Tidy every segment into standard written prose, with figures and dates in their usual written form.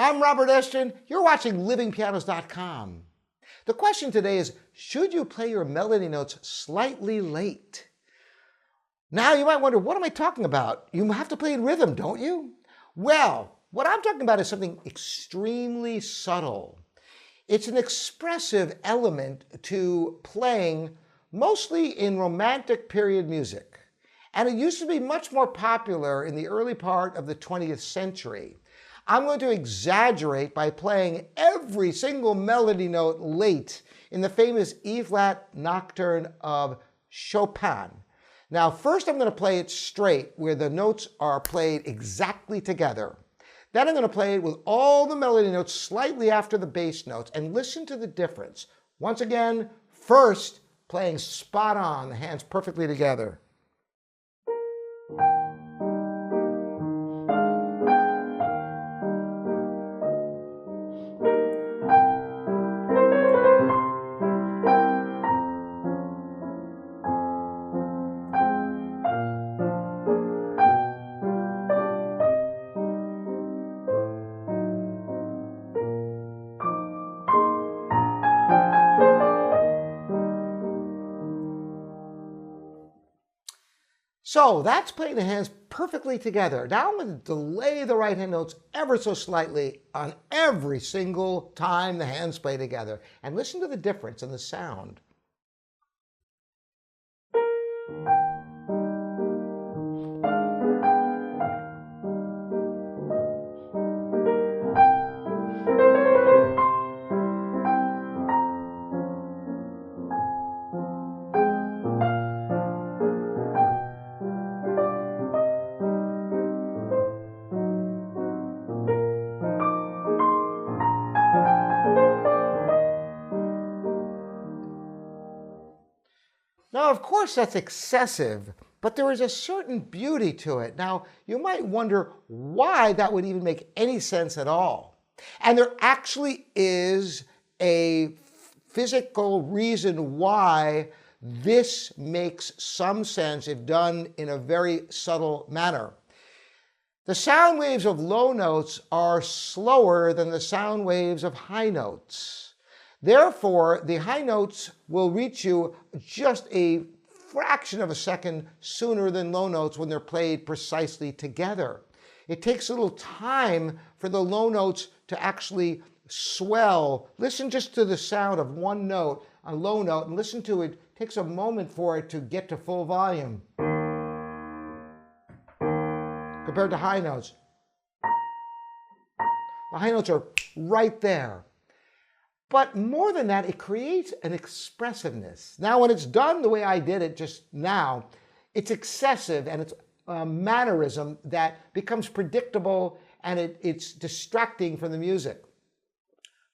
I'm Robert Estrin. You're watching livingpianos.com. The question today is, should you play your melody notes slightly late? Now you might wonder, what am I talking about? You have to play in rhythm, don't you? Well, what I'm talking about is something extremely subtle. It's an expressive element to playing mostly in romantic period music. And it used to be much more popular in the early part of the 20th century. I'm going to exaggerate by playing every single melody note late in the famous E-flat Nocturne of Chopin. Now, first I'm going to play it straight, where the notes are played exactly together. Then I'm going to play it with all the melody notes slightly after the bass notes, and listen to the difference. Once again, first, playing spot on, the hands perfectly together. So that's playing the hands perfectly together. Now I'm going to delay the right hand notes ever so slightly on every single time the hands play together. And listen to the difference in the sound. Now, of course, that's excessive, but there is a certain beauty to it. Now, you might wonder why that would even make any sense at all. And there actually is a physical reason why this makes some sense if done in a very subtle manner. The sound waves of low notes are slower than the sound waves of high notes. Therefore, the high notes will reach you just a fraction of a second sooner than low notes when they're played precisely together. It takes a little time for the low notes to actually swell. Listen just to the sound of one note, a low note, and listen to it. It takes a moment for it to get to full volume compared to high notes. The high notes are right there. But more than that, it creates an expressiveness. Now, when it's done the way I did it just now, it's excessive and it's a mannerism that becomes predictable and it's distracting from the music.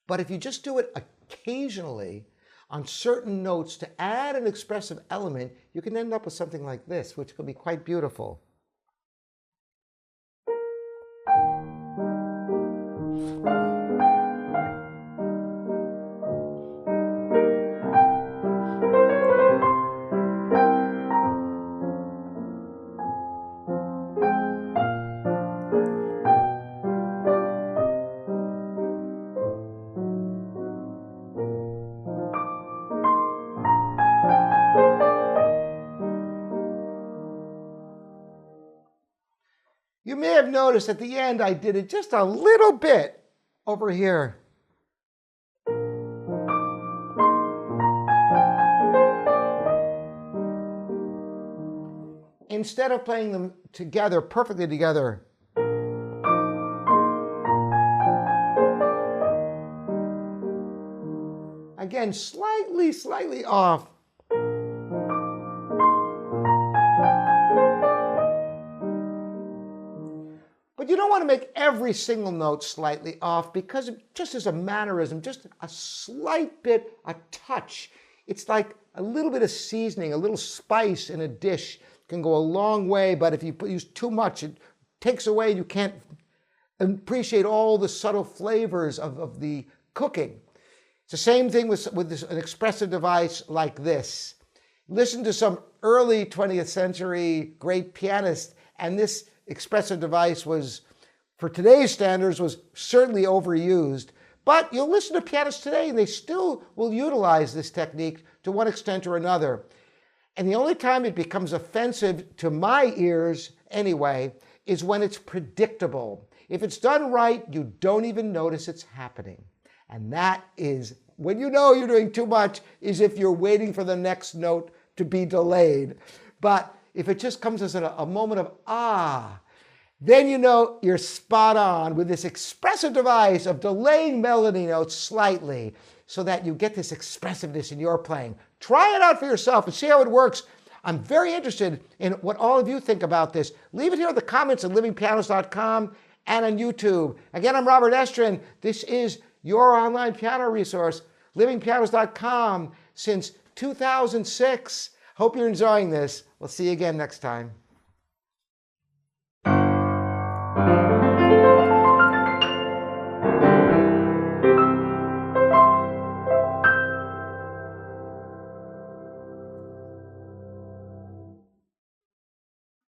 But if you just do it occasionally on certain notes to add an expressive element, you can end up with something like this, which can be quite beautiful. You may have noticed at the end I did it just a little bit over here. Instead of playing them together, perfectly together. Again, slightly off. But you don't want to make every single note slightly off, because it just is a mannerism, just a slight bit, a touch. It's like a little bit of seasoning, a little spice in a dish can go a long way, but if you use too much, it takes away, you can't appreciate all the subtle flavors of the cooking. It's the same thing with an expressive device like this. Listen to some early 20th century great pianist, and this expressive device was for today's standards was certainly overused. But you'll listen to pianists today and they still will utilize this technique to one extent or another. And the only time it becomes offensive to my ears anyway is when it's predictable. If it's done right, you don't even notice it's happening. And that is, when you know you're doing too much, is if you're waiting for the next note to be delayed. But if it just comes as a moment of ah, then you know you're spot on with this expressive device of delaying melody notes slightly so that you get this expressiveness in your playing. Try it out for yourself and see how it works. I'm very interested in what all of you think about this. Leave it here in the comments at livingpianos.com and on YouTube. Again, I'm Robert Estrin. This is your online piano resource, livingpianos.com since 2006. Hope you're enjoying this. We'll see you again next time.